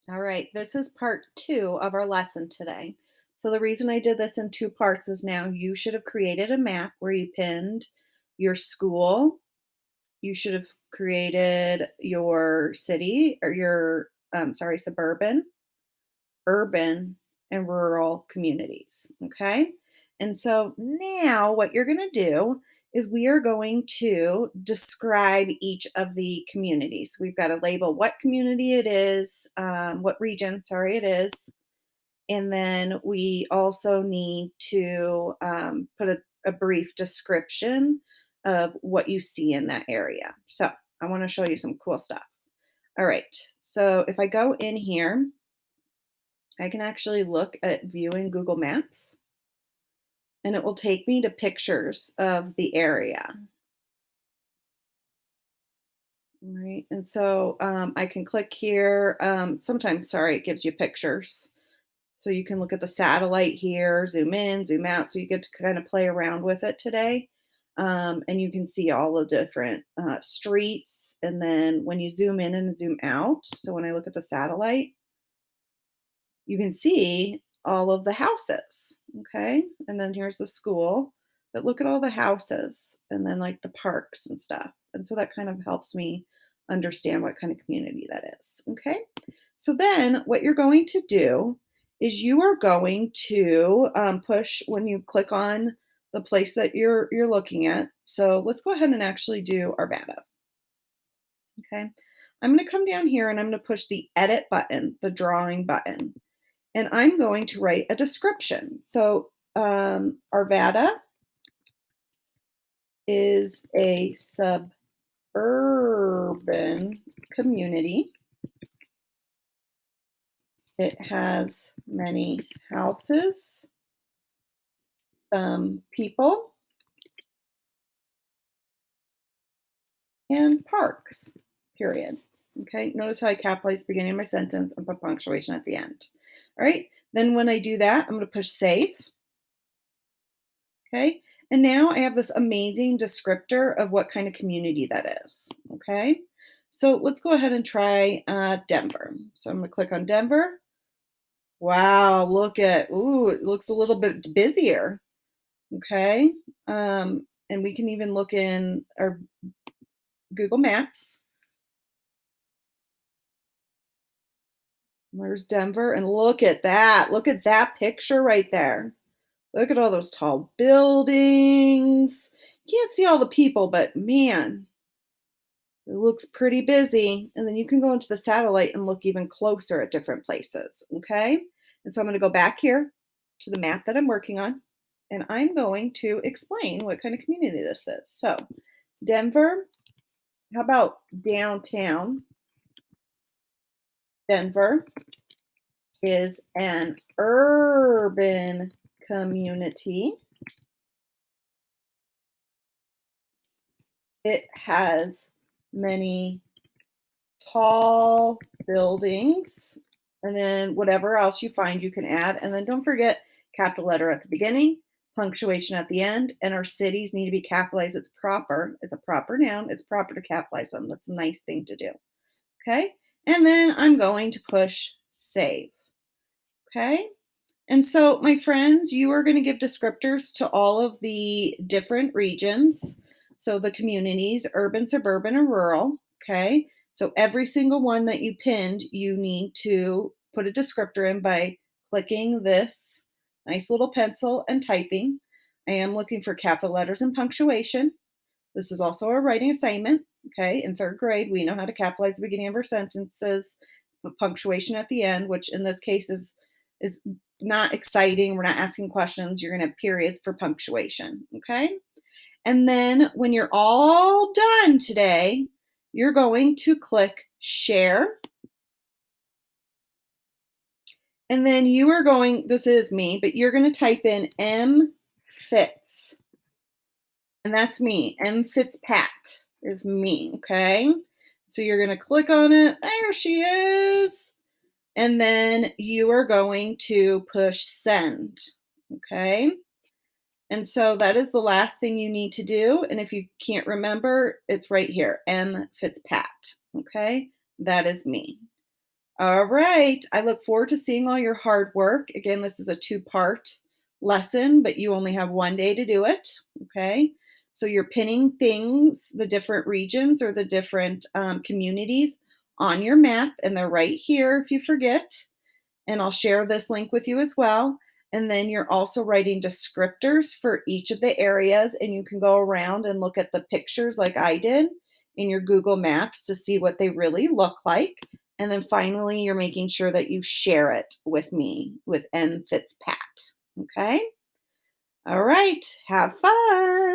All right, this is part two of our lesson today. So, the reason I did this in two parts is now you should have created a map where you pinned your school. You should have created your city or your, suburban, urban, and rural communities. Okay. And so now what you're going to do is we are going to describe each of the communities. We've got to label what community it is, what region, sorry, it is. And then we also need to put a brief description of what you see in that area. So I want to show you some cool stuff. All right. So if I go in here, I can actually look at viewing Google Maps and it will take me to pictures of the area. Right. And so I can click here. Sometimes, sorry, it gives you pictures. So you can look at the satellite here, zoom in, zoom out. So you get to kind of play around with it today. And you can see all the different streets. And then when you zoom in and zoom out, so when I look at the satellite, you can see all of the houses. Okay. And then here's the school. But look at all the houses and then like the parks and stuff. And so that kind of helps me understand what kind of community that is. Okay. So then what you're going to do is you are going to push when you click on the place that you're looking at. So let's go ahead and actually do Arvada. Okay. I'm going to come down here and I'm going to push the edit button, the drawing button, and I'm going to write a description. So Arvada is a suburban community. It has many houses, some people, and parks, period. Okay, notice how I capitalize the beginning of my sentence and put punctuation at the end. All right, then when I do that, I'm going to push save. Okay, and now I have this amazing descriptor of what kind of community that is. Okay, so let's go ahead and try Denver. So I'm going to click on Denver. Wow, look at, ooh, it looks a little bit busier. Okay, and we can even look in our Google Maps. There's Denver, and look at that. Look at that picture right there. Look at all those tall buildings. You can't see all the people, but man, it looks pretty busy. And then you can go into the satellite and look even closer at different places. Okay. And so I'm going to go back here to the map that I'm working on, and I'm going to explain what kind of community this is. So, Denver, how about downtown? Denver is an urban community. It has many tall buildings, and then whatever else you find, you can add. And then don't forget capital letter at the beginning, punctuation at the end, and our cities need to be capitalized. It's proper. It's a proper noun. It's proper to capitalize them. That's a nice thing to do. Okay. And then I'm going to push save. Okay. And so, my friends, you are going to give descriptors to all of the different regions. So, the communities, urban, suburban, and rural. Okay. So, every single one that you pinned, you need to put a descriptor in by clicking this nice little pencil and typing. I am looking for capital letters and punctuation. This is also a writing assignment. Okay. In third grade, we know how to capitalize the beginning of our sentences, put punctuation at the end, which in this case is not exciting. We're not asking questions. You're going to have periods for punctuation. Okay. And then when you're all done today, you're going to click share. And then you are going, this is me, but you're going to type in M Fitz. And that's me. M Fitzpat is me. Okay. So you're going to click on it. There she is. And then you are going to push send. Okay. And so that is the last thing you need to do. And if you can't remember, it's right here, M Fitzpat. Okay. That is me. All right. I look forward to seeing all your hard work. Again, this is a two-part lesson, but you only have 1 day to do it. Okay. So you're pinning things, the different regions or the different communities on your map, and they're right here if you forget. And I'll share this link with you as well. And then you're also writing descriptors for each of the areas, and you can go around and look at the pictures like I did in your Google Maps to see what they really look like. And then finally, you're making sure that you share it with me with N Fitzpat. Okay. All right. Have fun.